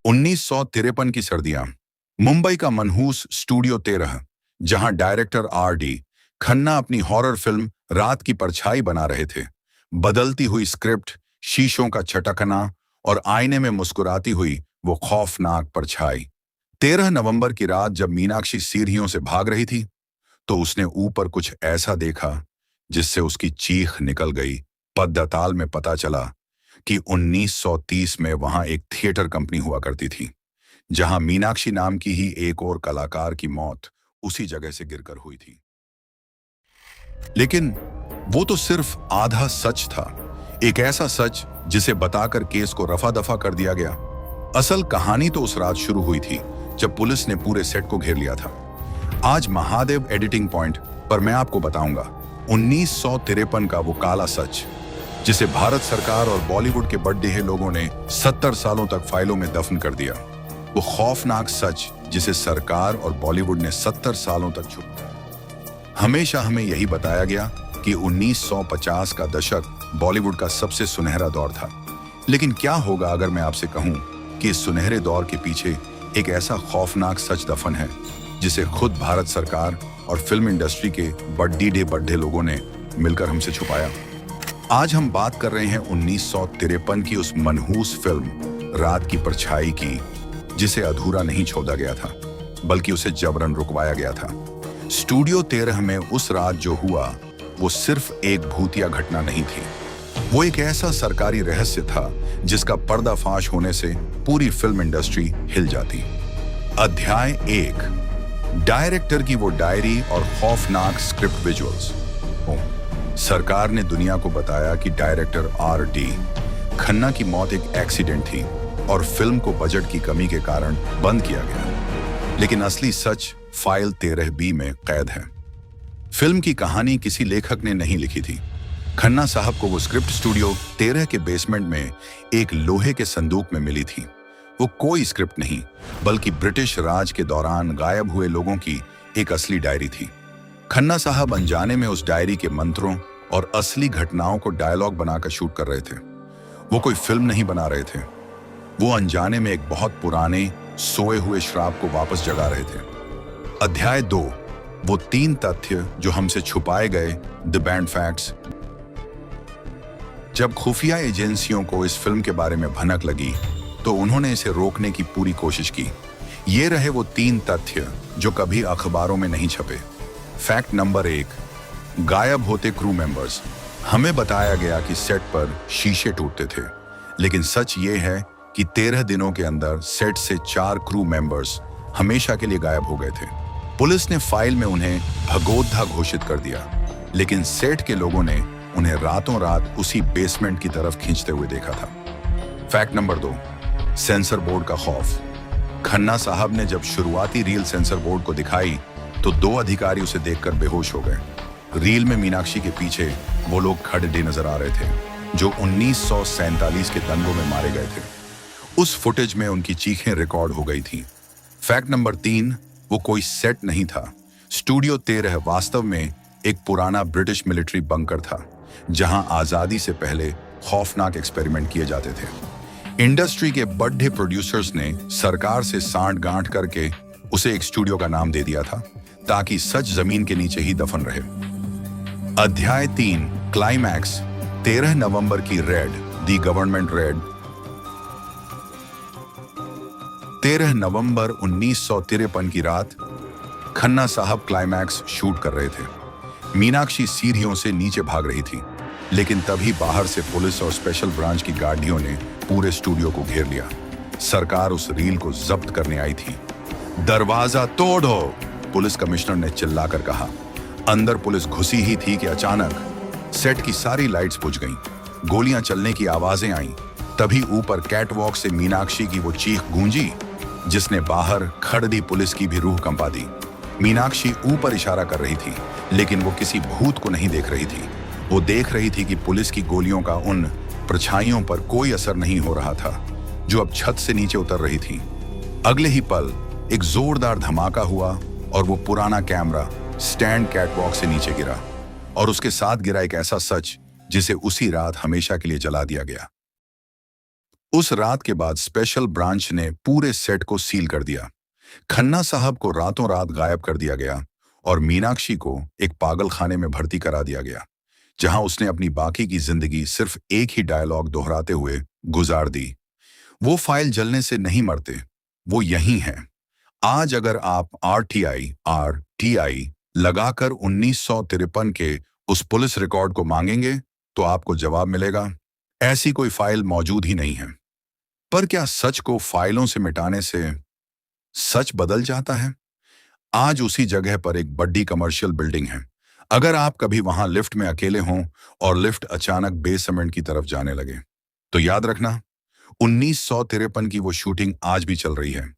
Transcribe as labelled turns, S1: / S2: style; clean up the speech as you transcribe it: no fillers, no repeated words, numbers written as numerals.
S1: 1953 की सर्दियां। मुंबई का मनहूस स्टूडियो 13, जहां डायरेक्टर R.D. खन्ना अपनी हॉरर फिल्म रात की परछाई बना रहे थे। बदलती हुई स्क्रिप्ट, शीशों का छटकना और आईने में मुस्कुराती हुई वो खौफनाक परछाई। 13 नवंबर की रात जब मीनाक्षी सीढ़ियों से भाग रही थी, तो उसने ऊपर कुछ ऐसा देखा जिससे उसकी चीख निकल गई। पद्दताल में पता चला कि 1930 में वहां एक थिएटर कंपनी हुआ करती थी, जहां मीनाक्षी नाम की ही एक और कलाकार की मौत उसी जगह से गिरकर हुई थी। लेकिन वो तो सिर्फ आधा सच था, एक ऐसा सच जिसे बताकर केस को रफा दफा कर दिया गया। असल कहानी तो उस रात शुरू हुई थी जब पुलिस ने पूरे सेट को घेर लिया था। आज महादेव एडिटिंग पॉइंट पर मैं आपको बताऊंगा 1953 का वो काला सच, जिसे भारत सरकार और बॉलीवुड के बड़े लोगों ने 70 सालों तक फाइलों में दफन कर दिया। वो खौफनाक सच जिसे सरकार और बॉलीवुड ने 70 सालों तक छुपाया। हमेशा हमें यही बताया गया कि 1950 का दशक बॉलीवुड का सबसे सुनहरा दौर था। लेकिन क्या होगा अगर मैं आपसे कहूं कि इस सुनहरे दौर के पीछे एक ऐसा खौफनाक सच दफन है जिसे खुद भारत सरकार और फिल्म इंडस्ट्री के बड़े लोगों ने मिलकर हमसे छुपाया। आज हम बात कर रहे हैं 1953 की उस मनहूस फिल्म रात की परछाई की, जिसे अधूरा नहीं छोड़ा गया था, बल्कि उसे जबरन रुकवाया गया था। स्टूडियो 13 में उस रात जो हुआ वो सिर्फ एक भूतिया घटना नहीं थी, वो एक ऐसा सरकारी रहस्य था जिसका पर्दाफाश होने से पूरी फिल्म इंडस्ट्री हिल जाती। अध्याय 1, डायरेक्टर की वो डायरी और खौफनाक स्क्रिप्ट विजुअल्स। सरकार ने दुनिया को बताया कि डायरेक्टर R.D. खन्ना की मौत एक एक्सीडेंट थी और फिल्म को बजट की कमी के कारण बंद किया गया। लेकिन असली सच फाइल 13B में कैद है। फिल्म की कहानी किसी लेखक ने नहीं लिखी थी। खन्ना साहब को वो स्क्रिप्ट स्टूडियो 13 के बेसमेंट में एक लोहे के संदूक में मिली थी। वो कोई स्क्रिप्ट नहीं, बल्कि ब्रिटिश राज के दौरान गायब हुए लोगों की एक असली डायरी थी। खन्ना साहब अनजाने में उस डायरी के मंत्रों और असली घटनाओं को डायलॉग बनाकर शूट कर रहे थे। वो कोई फिल्म नहीं बना रहे थे, वो अनजाने में एक बहुत पुराने सोए हुए श्राप को वापस जगा रहे थे। अध्याय 2, वो 3 तथ्य जो हमसे छुपाए गए, द बैंड फैक्ट्स। जब खुफिया एजेंसियों को इस फिल्म के बारे में भनक लगी तो उन्होंने इसे रोकने की पूरी कोशिश की। ये रहे वो 3 तथ्य जो कभी अखबारों में नहीं छपे। फैक्ट नंबर 1, गायब होते क्रू मेंबर्स। हमें बताया गया कि सेट पर शीशे टूटते थे, लेकिन सच ये है कि 13 दिनों के अंदर सेट से 4 क्रू मेंबर्स हमेशा के लिए गायब हो गए थे। पुलिस ने फाइल में उन्हें भगोड़ा घोषित कर दिया, लेकिन सेट के लोगों ने उन्हें रातों रात उसी बेसमेंट की तरफ खींचते हुए देखा था। फैक्ट नंबर 2, सेंसर बोर्ड का खौफ। खन्ना साहब ने जब शुरुआती रील सेंसर बोर्ड को दिखाई तो 2 अधिकारी उसे देखकर बेहोश हो गए। रील में मीनाक्षी के पीछे वो लोग खड़े नजर आ रहे थे जो 1947 के दंगों में मारे गए थे। उस फुटेज में उनकी चीखें रिकॉर्ड हो गई थी। फैक्ट नंबर 3, वो कोई सेट नहीं था। स्टूडियो 13 वास्तव में एक पुराना ब्रिटिश मिलिट्री बंकर था, जहां आजादी से पहले खौफनाक एक्सपेरिमेंट किए जाते थे। इंडस्ट्री के बड़े प्रोड्यूसर्स ने सरकार से सांठ-गांठ करके उसे एक स्टूडियो का नाम दे दिया था, ताकि सच जमीन के नीचे ही दफन रहे। अध्याय 3, क्लाइमैक्स। 13 नवंबर की रेड, दी गवर्नमेंट रेड। 13 नवंबर 1953 की रात खन्ना साहब क्लाइमैक्स शूट कर रहे थे। मीनाक्षी सीढ़ियों से नीचे भाग रही थी, लेकिन तभी बाहर से पुलिस और स्पेशल ब्रांच की गाड़ियों ने पूरे स्टूडियो को घेर लिया। सरकार उस रील को जब्त करने आई थी। दरवाजा तोड़ो, पुलिस कमिश्नर ने चिल्लाकर कहा। अंदर पुलिस घुसी ही थी कि अचानक सेट की सारी लाइट्स बुझ गईं, गोलियां चलने की आवाजें आईं। तभी ऊपर कैटवॉक से मीनाक्षी की वो चीख गूंजी, जिसने बाहर खड़ी पुलिस की भी रूह कंपा दी। मीनाक्षी ऊपर इशारा कर रही थी, लेकिन वो किसी भूत को नहीं देख रही थी। वो देख रही थी कि पुलिस की गोलियों का उन परछाइयों पर कोई असर नहीं हो रहा था जो अब छत से नीचे उतर रही थी। अगले ही पल एक जोरदार धमाका हुआ और वो पुराना कैमरा स्टैंड कैटवॉक से नीचे गिरा, और उसके साथ गिरा एक ऐसा सच जिसे उसी रात हमेशा के लिए जला दिया गया। उस रात के बाद स्पेशल ब्रांच ने पूरे सेट को सील कर दिया। खन्ना साहब को रातों रात गायब कर दिया गया और मीनाक्षी को एक पागल खाने में भर्ती करा दिया गया, जहां उसने अपनी बाकी की जिंदगी सिर्फ एक ही डायलॉग दोहराते हुए गुजार दी। वो फाइल जलने से नहीं मरते, वो यही हैं। आज अगर आप आरटीआई लगाकर 1953 के उस पुलिस रिकॉर्ड को मांगेंगे तो आपको जवाब मिलेगा, ऐसी कोई फाइल मौजूद ही नहीं है। पर क्या सच को फाइलों से मिटाने से सच बदल जाता है? आज उसी जगह पर एक बड़ी कमर्शियल बिल्डिंग है। अगर आप कभी वहां लिफ्ट में अकेले हों और लिफ्ट अचानक बेसमेंट की तरफ जाने लगे, तो याद रखना 1953 की वो शूटिंग आज भी चल रही है।